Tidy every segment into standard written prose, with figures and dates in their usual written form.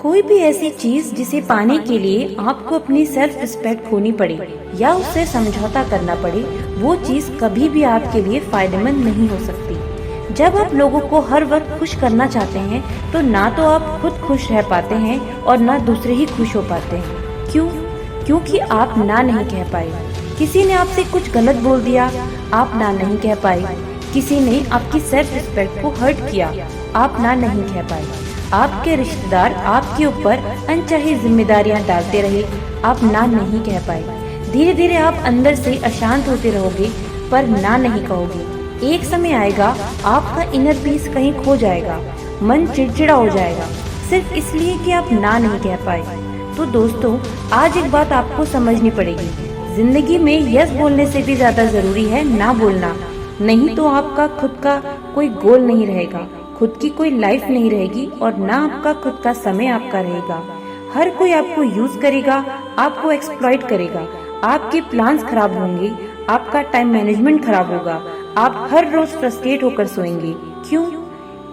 कोई भी ऐसी चीज जिसे पाने के लिए आपको अपनी सेल्फ रिस्पेक्ट खोनी पड़े या उससे समझौता करना पड़े, वो चीज कभी भी आपके लिए फायदेमंद नहीं हो सकती। जब आप लोगों को हर वक्त खुश करना चाहते हैं तो ना तो आप खुद खुश रह पाते हैं और ना दूसरे ही खुश हो पाते हैं। क्यों? क्योंकि आप ना नहीं कह पाए। किसी ने आपसे कुछ गलत बोल दिया, आप ना नहीं कह पाए। किसी ने आपकी सेल्फ रिस्पेक्ट को हर्ट किया, आप ना नहीं कह पाए। आपके रिश्तेदार आपके ऊपर अनचाही जिम्मेदारियां डालते रहे, आप ना नहीं कह पाए। धीरे धीरे आप अंदर से अशांत होते रहोगे पर ना नहीं कहोगे। एक समय आएगा आपका इनर पीस कहीं खो जाएगा, मन चिड़चिड़ा हो जाएगा, सिर्फ इसलिए कि आप ना नहीं कह पाए। तो दोस्तों, आज एक बात आपको समझनी पड़ेगी, जिंदगी में यस बोलने से भी ज्यादा जरूरी है ना बोलना। नहीं तो आपका खुद का कोई गोल नहीं रहेगा, खुद की कोई लाइफ नहीं रहेगी और ना आपका खुद का समय आपका रहेगा। हर कोई आपको यूज करेगा, आपको एक्सप्लॉइट करेगा, आपके प्लान्स खराब होंगे, आपका टाइम मैनेजमेंट खराब होगा, आप हर रोज फ्रस्ट्रेट होकर सोएंगे। क्यों?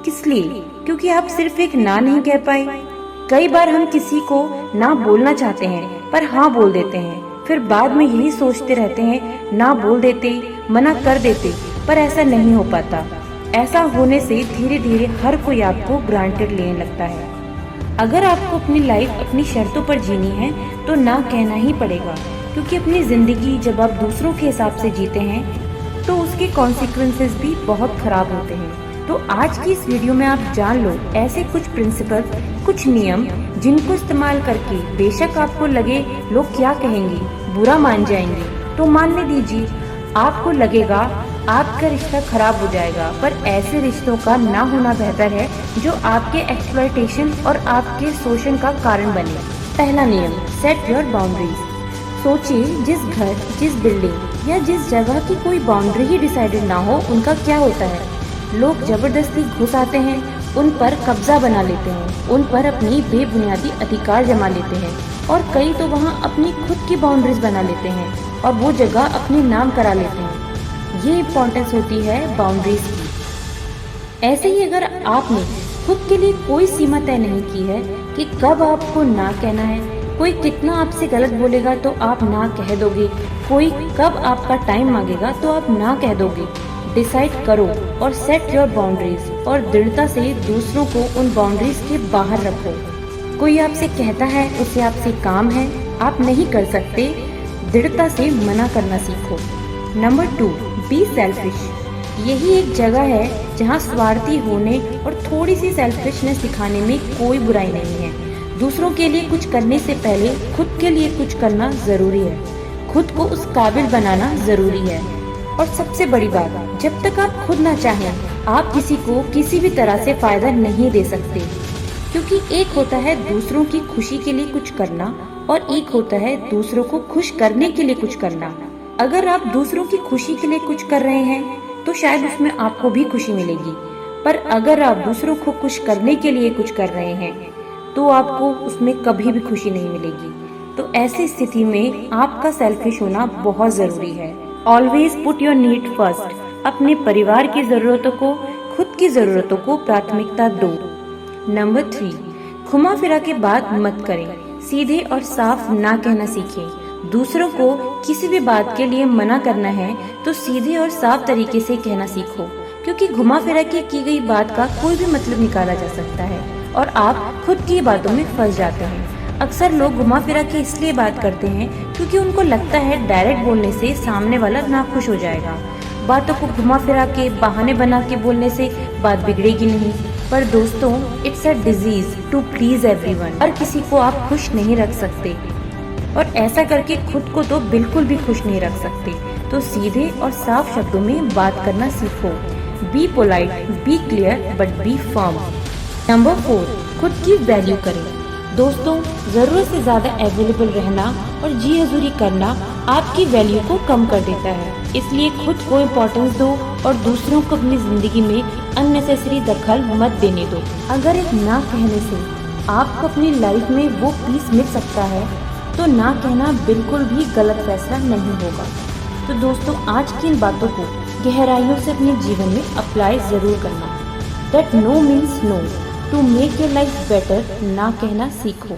किस लिए? क्योंकि आप सिर्फ एक ना नहीं कह पाए। कई बार हम किसी को ना बोलना चाहते हैं पर हाँ बोल देते हैं, फिर बाद में यही सोचते रहते हैं ना बोल देते, मना कर देते, पर ऐसा नहीं हो पाता। ऐसा होने से धीरे धीरे हर कोई आपको ग्रांटेड लेने लगता है। अगर आपको अपनी लाइफ अपनी शर्तों पर जीनी है तो ना कहना ही पड़ेगा, क्योंकि अपनी जिंदगी जब आप दूसरों के हिसाब से जीते हैं तो उसके कॉन्सिक्वेंसेस भी बहुत खराब होते हैं। तो आज की इस वीडियो में आप जान लो ऐसे कुछ प्रिंसिपल, कुछ नियम जिनको इस्तेमाल करके बेशक आपको लगे लोग क्या कहेंगे, बुरा मान जाएंगे तो मानने दीजिए। आपको लगेगा आपका रिश्ता खराब हो जाएगा, पर ऐसे रिश्तों का ना होना बेहतर है जो आपके एक्सप्लॉयटेशन और आपके शोषण का कारण बने। पहला नियम, सेट योर बाउंड्रीज। सोचिए, जिस घर, जिस बिल्डिंग या जिस जगह की कोई बाउंड्री ही डिसाइडेड ना हो, उनका क्या होता है? लोग जबरदस्ती घुस आते हैं, उन पर कब्जा बना लेते हैं, उन पर अपनी बेबुनियादी अधिकार जमा लेते हैं और कई तो वहाँ अपनी खुद की बाउंड्रीज बना लेते हैं और वो जगह अपने नाम करा लेते हैं। ये इम्पोर्टेंस होती है बाउंड्रीज की। ऐसे ही अगर आपने खुद के लिए कोई सीमा तय नहीं की है कि कब आपको ना कहना है, कोई कितना आपसे गलत बोलेगा तो आप ना कह दोगे, कोई कब आपका टाइम मांगेगा तो आप ना कह दोगे। डिसाइड करो और सेट योर बाउंड्रीज और दृढ़ता से दूसरों को उन बाउंड्रीज के बाहर रखो। कोई आपसे कहता है उसे आपसे काम है, आप नहीं कर सकते, दृढ़ता से मना करना सीखो। Number 2, be selfish. यही एक जगह है जहाँ स्वार्थी होने और थोड़ी सी सेल्फिशनेस दिखाने में कोई बुराई नहीं है। दूसरों के लिए कुछ करने से पहले खुद के लिए कुछ करना जरूरी है, खुद को उस काबिल बनाना जरूरी है। और सबसे बड़ी बात, जब तक आप खुद ना चाहें आप किसी को किसी भी तरह से फायदा नहीं दे सकते, क्योंकि एक होता है दूसरों की खुशी के लिए कुछ करना और एक होता है दूसरों को खुश करने के लिए कुछ करना। अगर आप दूसरों की खुशी के लिए कुछ कर रहे हैं तो शायद उसमें आपको भी खुशी मिलेगी, पर अगर आप दूसरों को खुश करने के लिए कुछ कर रहे हैं तो आपको उसमें कभी भी खुशी नहीं मिलेगी। तो ऐसी स्थिति में आपका सेल्फिश होना बहुत जरूरी है। Always put your need first. अपने परिवार की जरूरतों को, खुद की जरूरतों को प्राथमिकता दो। नंबर 3, घुमा फिरा के बात मत करें, सीधे और साफ ना कहना सीखें। दूसरों को किसी भी बात के लिए मना करना है तो सीधे और साफ तरीके से कहना सीखो, क्योंकि घुमा फिरा के की गई बात का कोई भी मतलब निकाला जा सकता है और आप खुद की बातों में फंस जाते हैं। अक्सर लोग घुमा फिरा के इसलिए बात करते हैं क्योंकि उनको लगता है डायरेक्ट बोलने से सामने वाला नाखुश हो जाएगा। बातों को घुमा फिरा के, बहाने बना के बोलने से बात बिगड़ेगी नहीं। पर दोस्तों, it's a disease to please everyone. हर किसी को आप खुश नहीं रख सकते और ऐसा करके खुद को तो बिल्कुल भी खुश नहीं रख सकते। तो सीधे और साफ शब्दों में बात करना सीखो। Be polite, be clear, but be firm. Number 4, खुद की वैल्यू करें। दोस्तों, जरूरत से ज्यादा अवेलेबल रहना और जी हजूरी करना आपकी वैल्यू को कम कर देता है। इसलिए खुद को इम्पोर्टेंस दो और दूसरों को अपनी जिंदगी में अननेसेसरी दखल मत देने दो। अगर एक ना कहने से आपको अपनी लाइफ में वो पीस मिल सकता है तो ना कहना बिल्कुल भी गलत फैसला नहीं होगा। तो दोस्तों, आज की इन बातों को गहराइयों से अपने जीवन में अप्लाई जरूर करना। That no means no, to make your life better ना कहना सीखो।